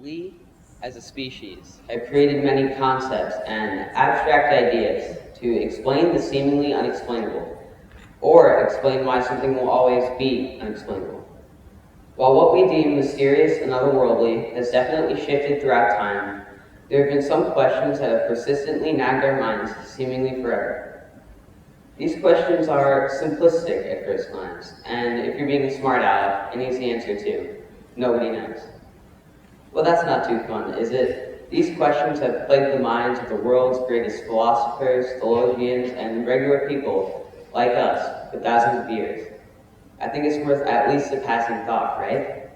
We, as a species, have created many concepts and abstract ideas to explain the seemingly unexplainable, or explain why something will always be unexplainable. While what we deem mysterious and otherworldly has definitely shifted throughout time, there have been some questions that have persistently nagged our minds seemingly forever. These questions are simplistic at first glance, and if you're being a smart aleck, an easy answer too. Nobody knows. Well, that's not too fun, is it? These questions have plagued the minds of the world's greatest philosophers, theologians, and regular people like us for thousands of years. I think it's worth at least a passing thought, right?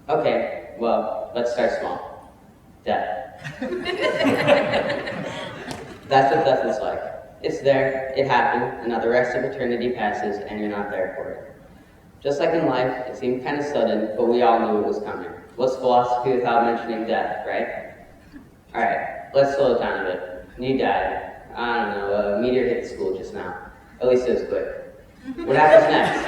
Okay, well, let's start small. Death. That's what death is like. It's there, it happened, and now the rest of eternity passes and you're not there for it. Just like in life, it seemed kind of sudden, but we all knew it was coming. What's philosophy without mentioning death, right? Alright, let's slow it down a bit. You died. I don't know, a meteor hit the school just now. At least it was quick. What happens next?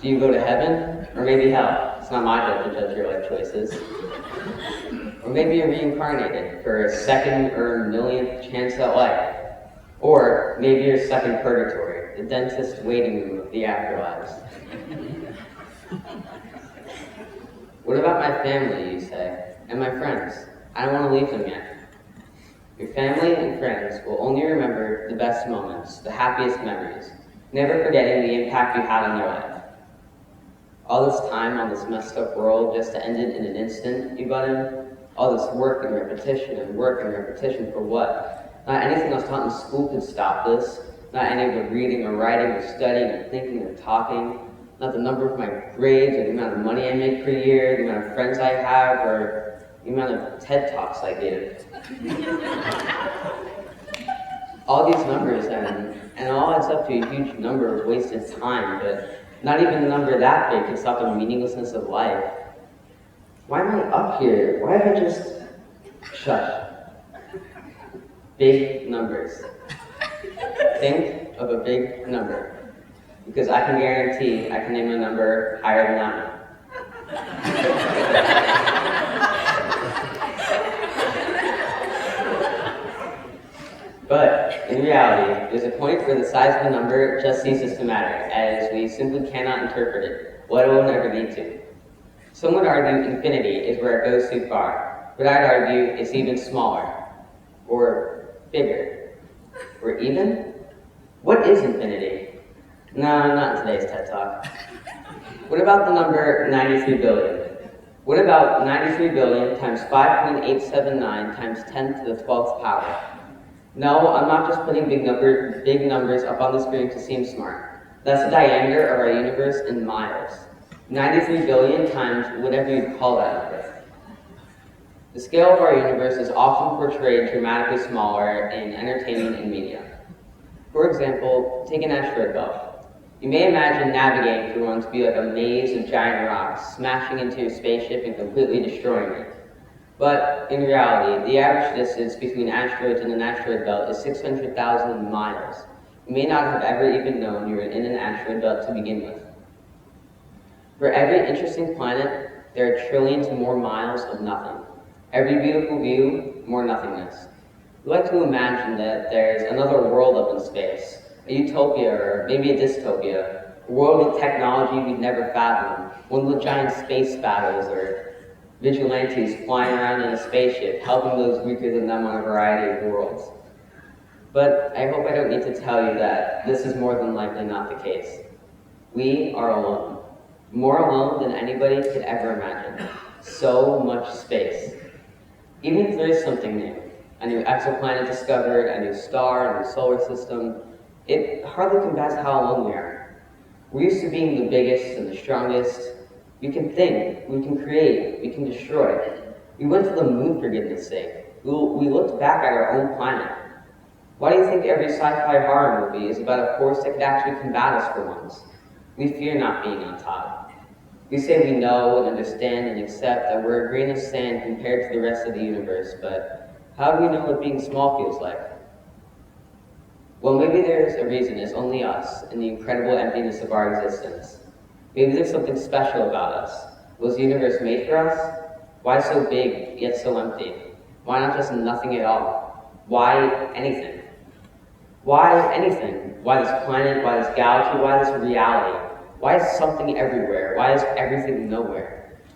Do you go to heaven? Or maybe hell? It's not my job to judge your life choices. Or maybe you're reincarnated for a second or millionth chance at life. Or maybe you're stuck in purgatory, the dentist waiting room of the afterlives. What about my family, you say, and my friends? I don't want to leave them yet. Your family and friends will only remember the best moments, the happiest memories, never forgetting the impact you had on their life. All this time on this messed up world just to end it in an instant, you butt in? All this work and repetition for what? Not anything I was taught in school could stop this. Not any of the reading or writing or studying or thinking or talking. Not the number of my grades or the amount of money I make per year, the amount of friends I have, or the amount of TED Talks I give. All these numbers and it all adds up to a huge number of wasted time, but not even a number that big can stop the meaninglessness of life. Why am I up here? Why have I just... Shush. Big numbers. Think of a big number. Because I can guarantee I can name a number higher than that one. But in reality, there's a point where the size of the number just ceases to matter, as we simply cannot interpret it, let alone ever need to. Some would argue infinity is where it goes too far, but I'd argue it's even smaller, or bigger, or even? What is infinity? No, not in today's TED Talk. What about the number 93 billion? What about 93 billion times 5.879 times 10 to the 12th power? No, I'm not just putting big numbers up on the screen to seem smart. That's the diameter of our universe in miles. 93 billion times whatever you call that number. The scale of our universe is often portrayed dramatically smaller in entertainment and media. For example, take an asteroid belt. You may imagine navigating through one to be like a maze of giant rocks, smashing into your spaceship and completely destroying it. But in reality, the average distance between asteroids and an asteroid belt is 600,000 miles. You may not have ever even known you were in an asteroid belt to begin with. For every interesting planet, there are trillions more miles of nothing. Every beautiful view, more nothingness. We like to imagine that there's another world up in space, a utopia or maybe a dystopia, a world with technology we'd never fathom, one with giant space battles or vigilantes flying around in a spaceship, helping those weaker than them on a variety of worlds. But I hope I don't need to tell you that this is more than likely not the case. We are alone. More alone than anybody could ever imagine. So much space. Even if there is something new, a new exoplanet discovered, a new star, a new solar system, it hardly combats how alone we are. We're used to being the biggest and the strongest. We can think, we can create, we can destroy. We went to the moon for goodness sake. We looked back at our own planet. Why do you think every sci-fi horror movie is about a force that could actually combat us for once? We fear not being on top. We say we know and understand and accept that we're a grain of sand compared to the rest of the universe, but how do we know what being small feels like? Well, maybe there's a reason it's only us and the incredible emptiness of our existence. Maybe there's something special about us, Was the universe made for us? Why so big, yet so empty? Why not just nothing at all? Why anything? Why anything? Why this planet? Why this galaxy? Why this reality? Why is something everywhere? Why is everything nowhere?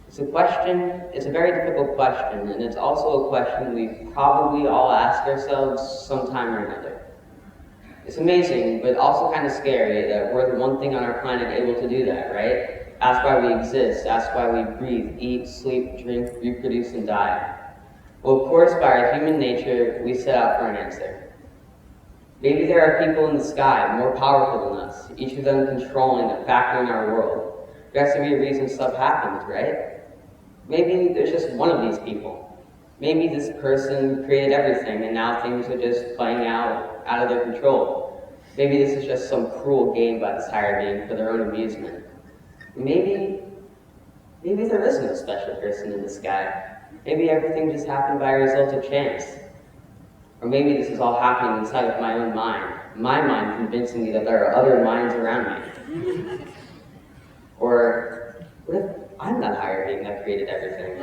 It's a question, it's a very difficult question, and it's also a question we probably all ask ourselves sometime or another. It's amazing, but also kind of scary that we're the one thing on our planet able to do that, right? Ask why we exist, ask why we breathe, eat, sleep, drink, reproduce, and die. Well, of course, by our human nature, we set out for an answer. Maybe there are people in the sky more powerful than us, each of them controlling a factor in our world. There has to be a reason stuff happens, right? Maybe there's just one of these people. Maybe this person created everything and now things are just playing out of their control. Maybe this is just some cruel game by this higher being for their own amusement. Maybe there is no special person in the sky. Maybe everything just happened by a result of chance. Or maybe this is all happening inside of my own mind. My mind convincing me that there are other minds around me. Or what if I'm that higher being that created everything?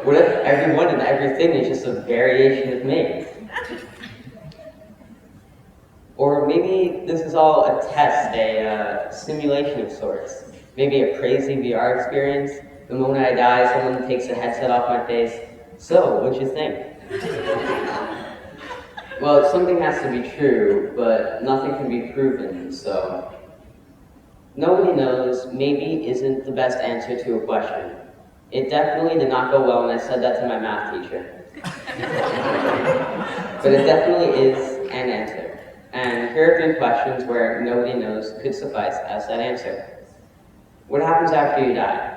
What if everyone and everything is just a variation of me? Or maybe this is all a test, a simulation of sorts. Maybe a crazy VR experience. The moment I die, someone takes a headset off my face. So, what'd you think? Well, something has to be true, but nothing can be proven, so... Nobody knows maybe isn't the best answer to a question. It definitely did not go well when I said that to my math teacher. But it definitely is an answer. And here are 3 questions where nobody knows could suffice as that answer. What happens after you die?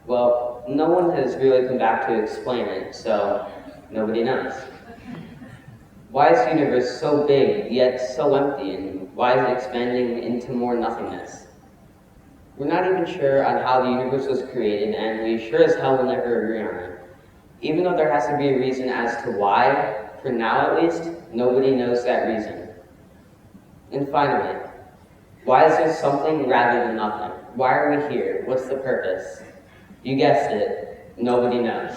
Well, no one has really come back to explain it, so nobody knows. Why is the universe so big, yet so empty, and why is it expanding into more nothingness? We're not even sure on how the universe was created, and we sure as hell will never agree on it. Even though there has to be a reason as to why, for now at least, nobody knows that reason. And finally, why is there something rather than nothing? Why are we here? What's the purpose? You guessed it, nobody knows.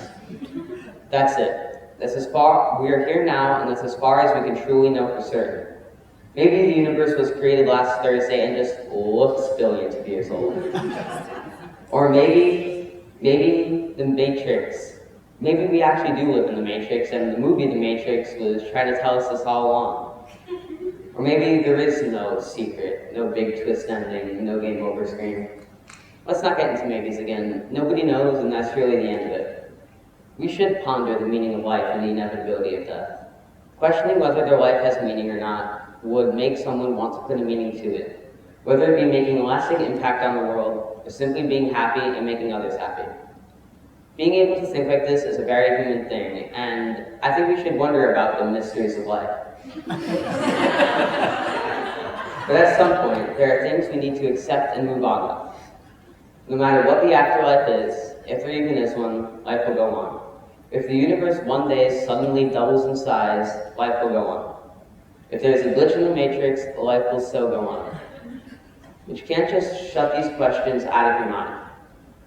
That's it. That's as far, we are here now, and that's as far as we can truly know for certain. Maybe the universe was created last Thursday and just looks billions of years old. Or maybe the Matrix. Maybe we actually do live in the Matrix, and the movie The Matrix was trying to tell us this all along. Or maybe there is no secret, no big twist ending, no game over screen. Let's not get into maybes again. Nobody knows, and that's really the end of it. We should ponder the meaning of life and the inevitability of death. Questioning whether their life has meaning or not would make someone want to put a meaning to it, whether it be making a lasting impact on the world, or simply being happy and making others happy. Being able to think like this is a very human thing, and I think we should wonder about the mysteries of life. But at some point, there are things we need to accept and move on with. No matter what the afterlife is, if there even is one, life will go on. If the universe one day suddenly doubles in size, life will go on. If there's a glitch in the matrix, life will still go on. But you can't just shut these questions out of your mind.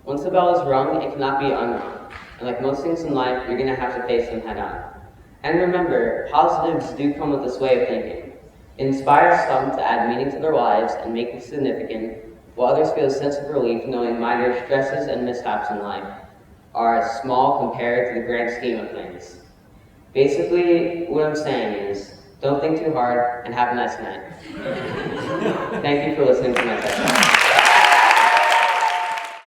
Once the bell is rung, it cannot be unrung. And like most things in life, you're going to have to face them head on. And remember, positives do come with this way of thinking. It inspires some to add meaning to their lives and make them significant, while others feel a sense of relief knowing minor stresses and mishaps in life are small compared to the grand scheme of things. Basically, what I'm saying is, don't think too hard and have a nice night. Thank you for listening to my session.